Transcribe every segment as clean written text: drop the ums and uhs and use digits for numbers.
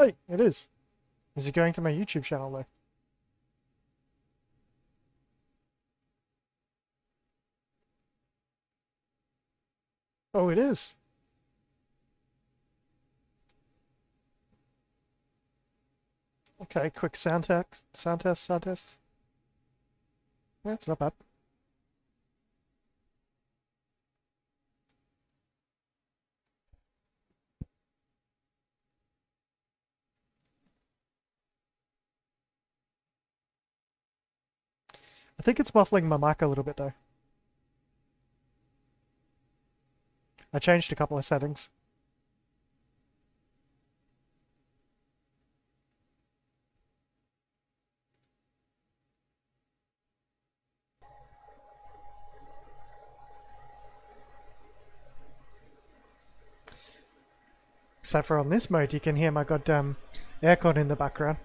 Wait, it is. Is it going to my YouTube channel though? Oh, it is. Okay, quick sound test, sound test. Yeah, it's not bad. I think it's muffling my mic a little bit though. I changed a couple of settings. Except for on this mode, you can hear my goddamn aircon in the background.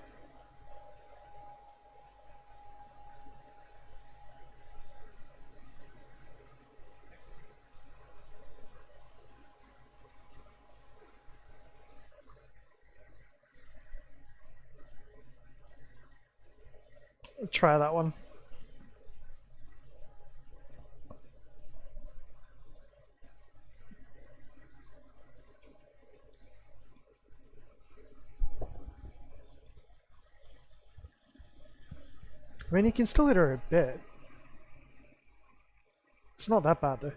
Try that one. I mean, you can still hit her a bit. It's not that bad though.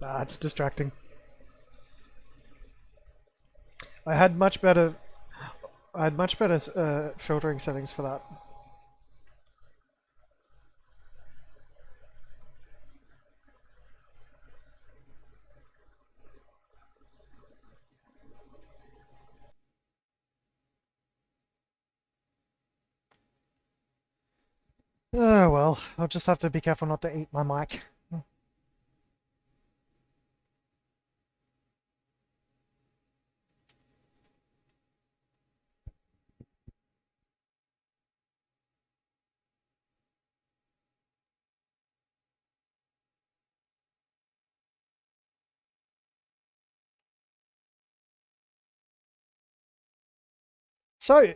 Ah, it's distracting. I had much better filtering settings for that. Oh well, I'll just have to be careful not to eat my mic. So,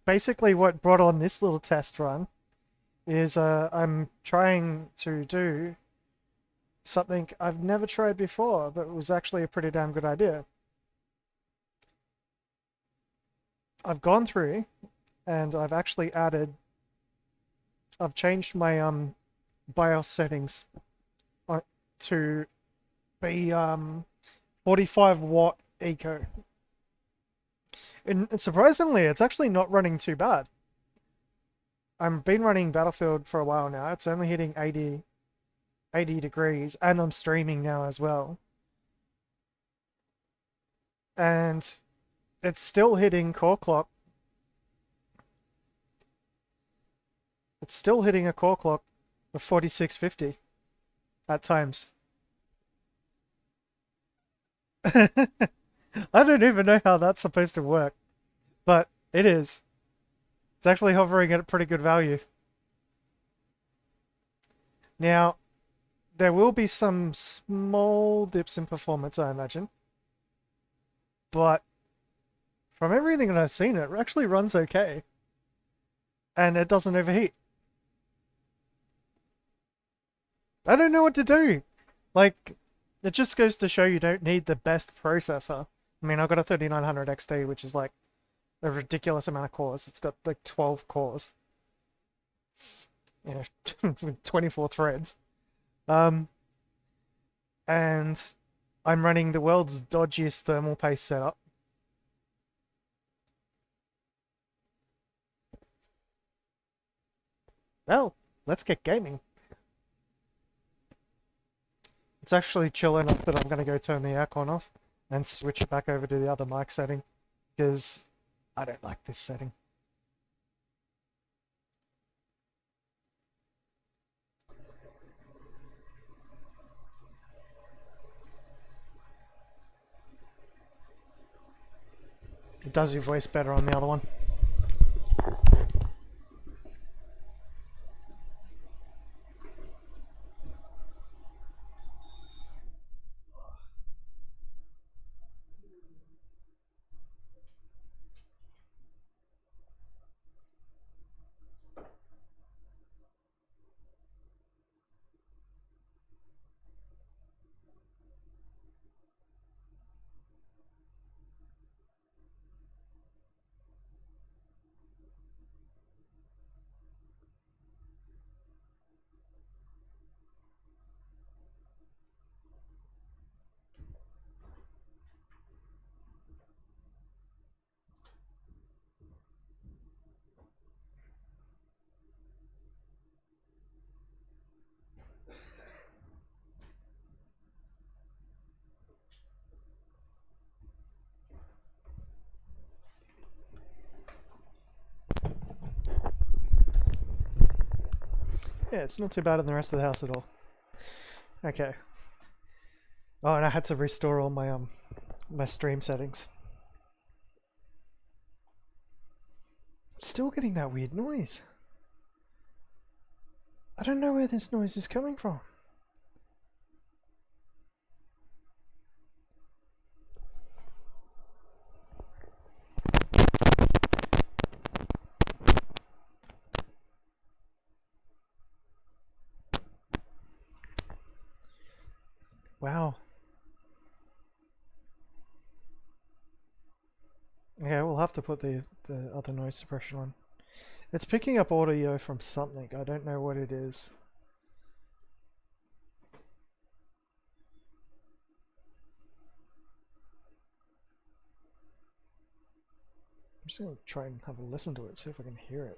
basically what brought on this little test run is I'm trying to do something I've never tried before, but it was actually a pretty damn good idea. I've gone through and I've changed my BIOS settings to be 45 watt eco. And surprisingly, it's actually not running too bad. I've been running Battlefield for a while now. It's only hitting 80 degrees, and I'm streaming now as well. And it's still hitting core clock. It's still hitting a core clock of 4650 at times. I don't even know how that's supposed to work, but it is. It's actually hovering at a pretty good value. Now, there will be some small dips in performance, I imagine. But from everything that I've seen, it actually runs okay. And it doesn't overheat. I don't know what to do. Like, it just goes to show you don't need the best processor. I mean, I've got a 3900 XT, which is like a ridiculous amount of cores. It's got like 12 cores. You know, with 24 threads. And I'm running the world's dodgiest thermal paste setup. Well, let's get gaming. It's actually chill enough that I'm going to go turn the aircon off and switch it back over to the other mic setting because I don't like this setting. does your voice better on the other one. Yeah, it's not too bad in the rest of the house at all. Okay. Oh, and I had to restore all my my stream settings. Still getting that weird noise. I don't know where this noise is coming from. Wow. Okay, we'll have to put the other noise suppression on. It's picking up audio from something. I don't know what it is. I'm just going to try and have a listen to it, see if I can hear it.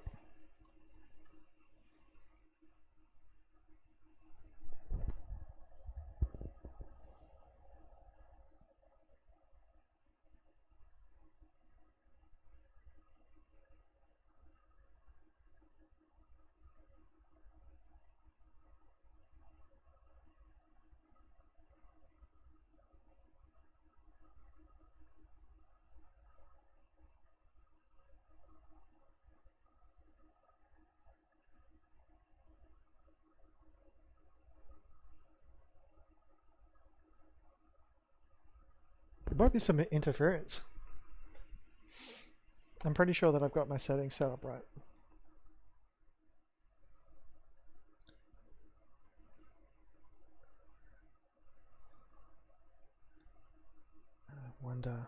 There might be some interference. I'm pretty sure that I've got my settings set up right. I wonder.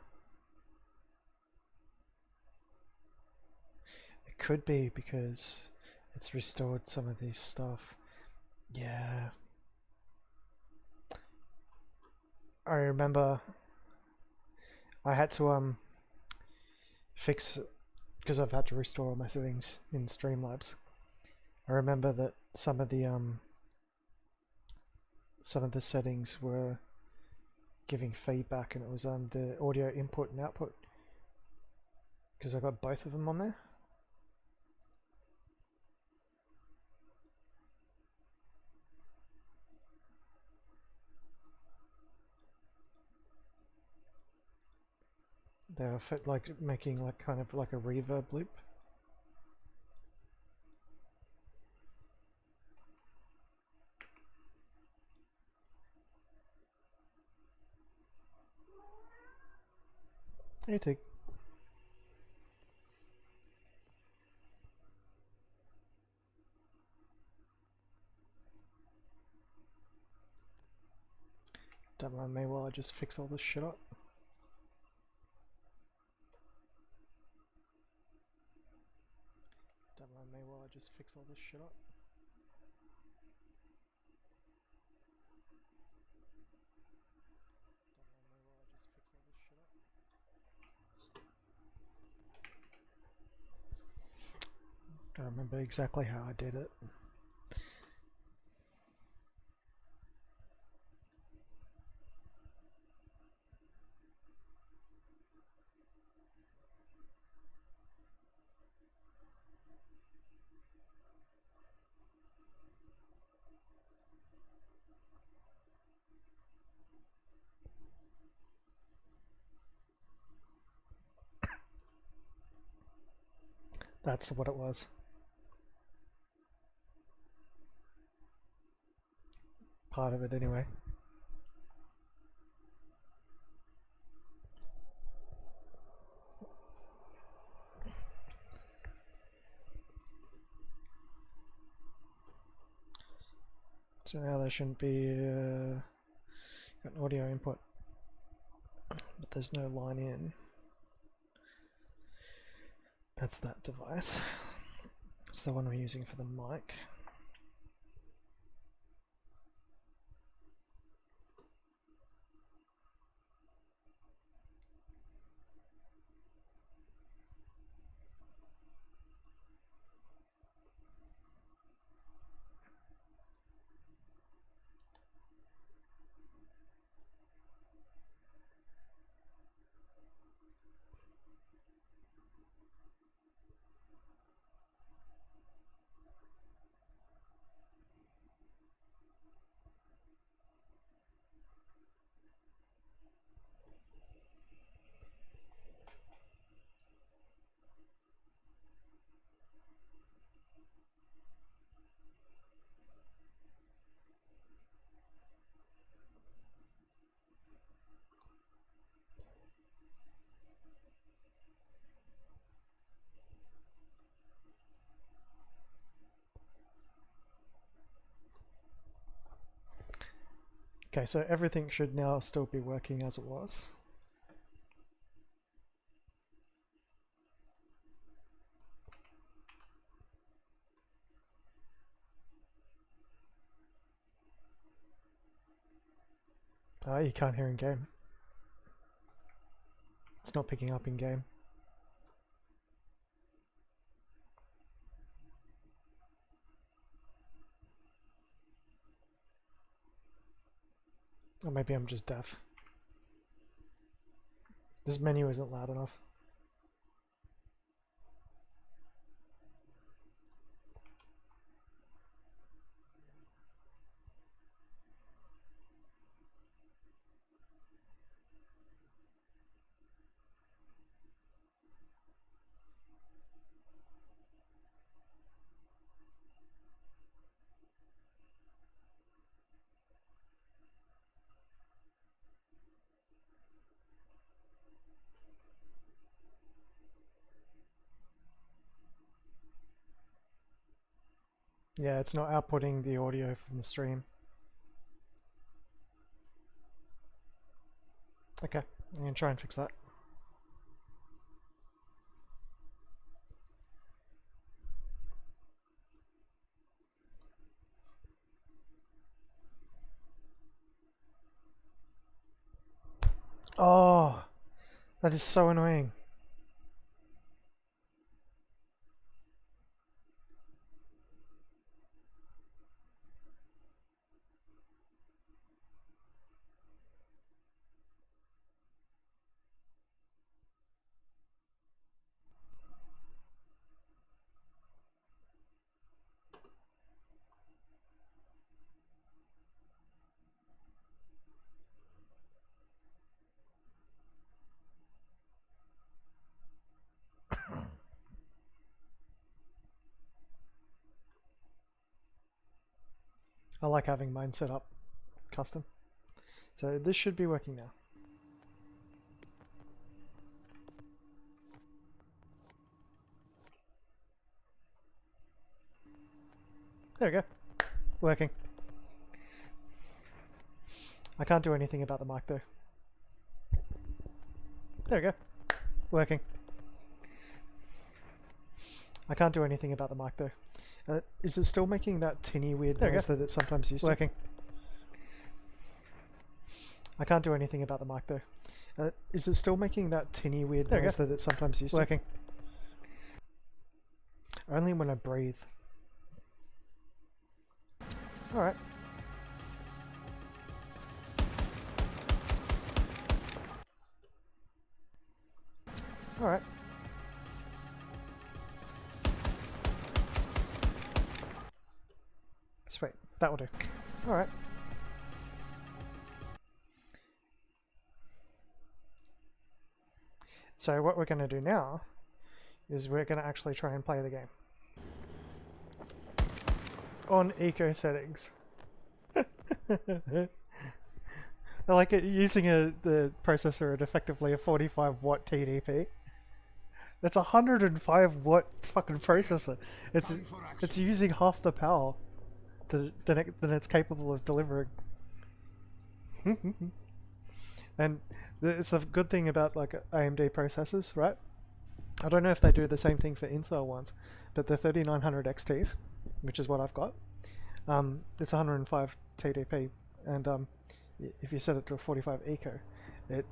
It could be because it's restored some of these stuff. Yeah. I remember I had to fix, because I've had to restore all my settings in Streamlabs. I remember that some of the settings were giving feedback, and it was the audio input and output, because I got both of them on there. They were like making like kind of like a reverb loop. Hey Tig. Don't mind me while I just fix all this shit up. Don't mind me while I just fix all this shit up. Don't remember exactly how I did it. That's what it was. Part of it anyway. So now there shouldn't be got an audio input, but there's no line in. That's that device. It's the one we're using for the mic. Okay, so everything should now still be working as it was. Ah, you can't hear in game. It's not picking up in game. Or maybe I'm just deaf. This menu isn't loud enough. Yeah, it's not outputting the audio from the stream. Okay, I'm gonna try and fix that. Oh, that is so annoying. I like having mine set up custom. So this should be working now. There we go. Working. I can't do anything about the mic though. There we go. Working. I can't do anything about the mic though. Is it still making that tinny weird noise that it sometimes used to? Working. I can't do anything about the mic though. Is it still making that tinny weird noise that it sometimes used to? Working. Only when I breathe. Alright. Alright. Sweet, that will do. Alright. So what we're going to do now is we're going to actually try and play the game. On eco settings. I like it using the processor at effectively a 45 watt TDP. It's a 105 watt fucking processor. It's using half the power than it's capable of delivering. And it's a good thing about like AMD processors, right? I don't know if they do the same thing for Intel ones, but the 3900 XTs, which is what I've got, it's 105 TDP, and if you set it to a 45 eco, it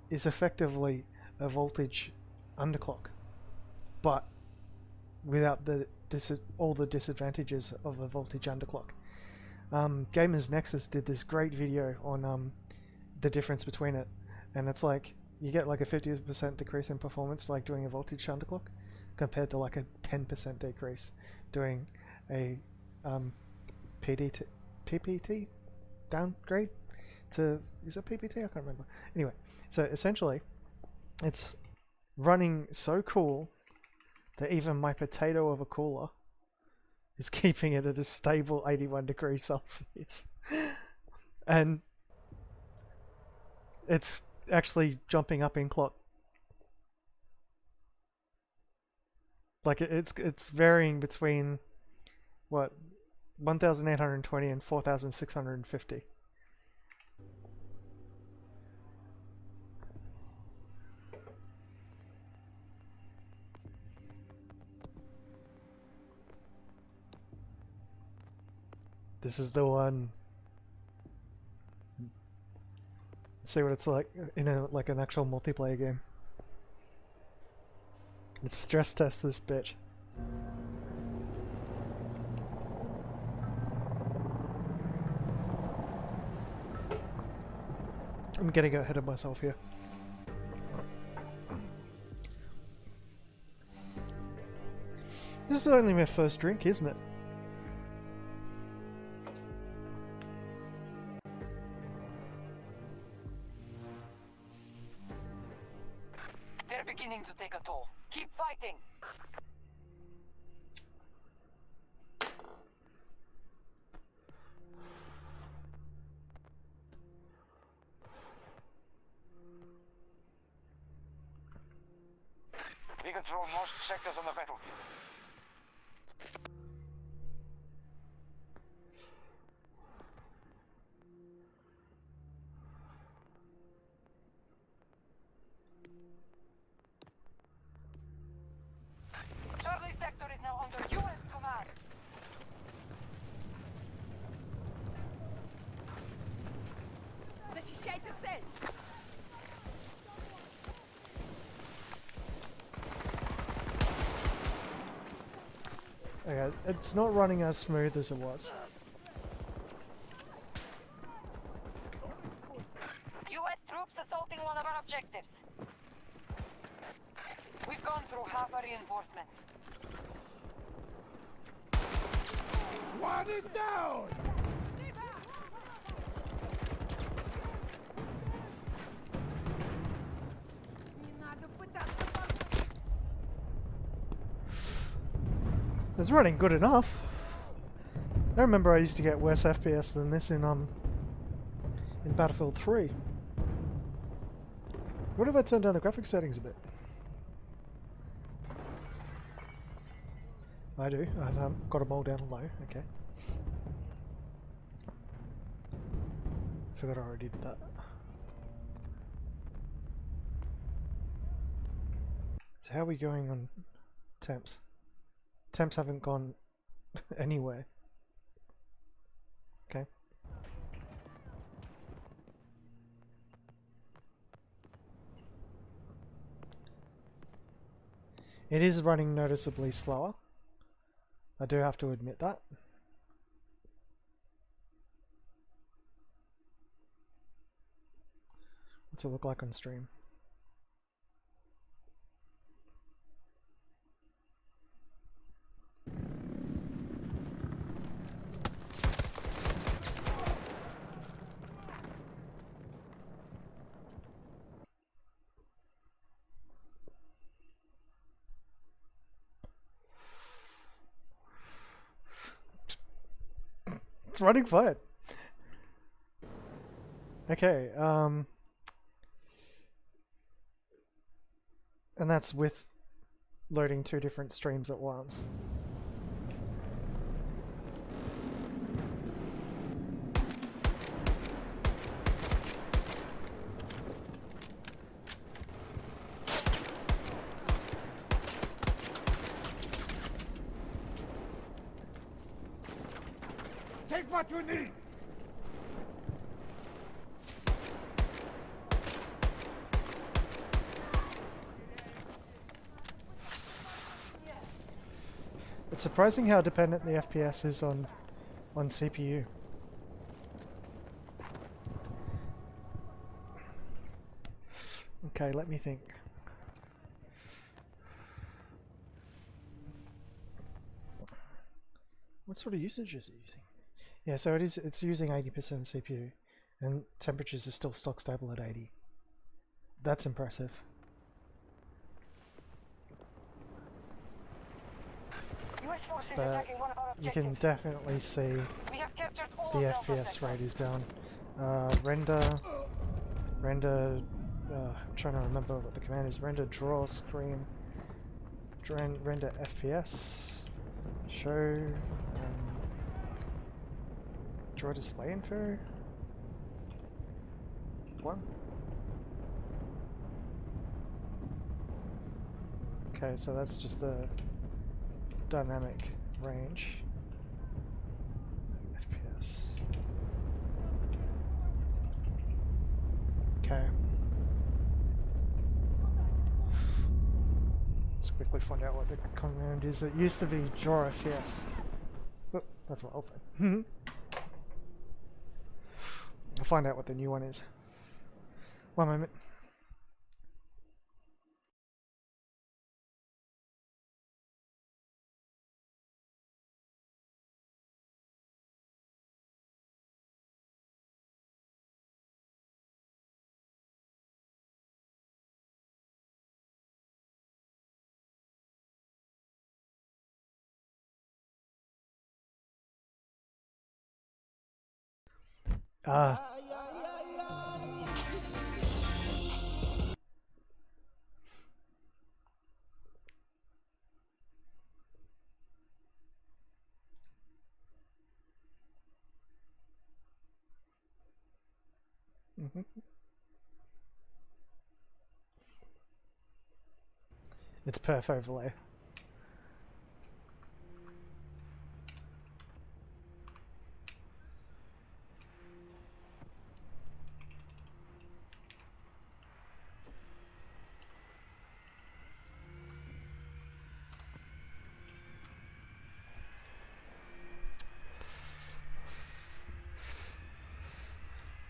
is effectively a voltage underclock, but without all the disadvantages of a voltage underclock. Gamers Nexus did this great video on the difference between it, and it's like you get like a 50% decrease in performance like doing a voltage underclock compared to like a 10% decrease doing a PPT downgrade to, is it PPT? I can't remember. Anyway, so essentially it's running so cool that even my potato of a cooler is keeping it at a stable 81 degrees Celsius. And it's actually jumping up in clock. Like it's varying between what, 1820 and 4650. This is the one. Let's see what it's like in like an actual multiplayer game. Let's stress test this bitch. I'm getting ahead of myself here. This is only my first drink, isn't it? They're beginning to take a toll. Keep fighting! We control most sectors on the battlefield. Charlie sector is now under U.S. command. Защищайте цель! Okay, it's not running as smooth as it was. U.S. troops assaulting one of our objectives. We've gone through half our reinforcements. One is down! It's running good enough. I remember I used to get worse FPS than this in Battlefield 3. What if I turn down the graphics settings a bit? I do. I've got them all down low. Okay. Forgot I already did that. So how are we going on temps? Temps haven't gone anywhere. Okay. It is running noticeably slower. I do have to admit that. What's it look like on stream? It's running fine. Okay, and that's with loading 2 different streams at once. Take what you need! It's surprising how dependent the FPS is on CPU. Okay, let me think. What sort of usage is it using? Yeah, so it's using 80% CPU, and temperatures are still stock stable at 80. That's impressive. US forces But attacking one of our you objectives. can definitely see We have captured all the of Alpha FPS Sector. rate is down. Render, I'm trying to remember what the command is. Render draw screen, render FPS, show, draw display info. What? Okay, so that's just the dynamic range. FPS. Okay. Let's quickly find out what the command is. It used to be draw FPS. Oh, that's what I'll find. I'll find out what the new one is. One moment. Ah. It's perf overlay.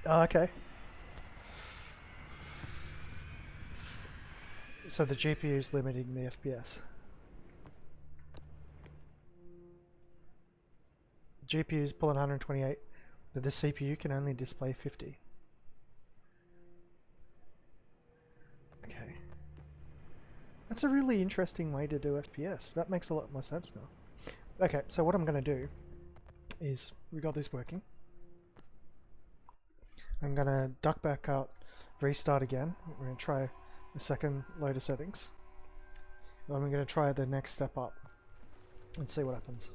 Oh, okay. So the GPU is limiting the FPS. GPU is pulling 128, but the CPU can only display 50. Okay. That's a really interesting way to do FPS. That makes a lot more sense now. Okay, so what I'm going to do is, we got this working. I'm going to duck back out, restart again. We're going to try the second load of settings. And I'm going to try the next step up and see what happens.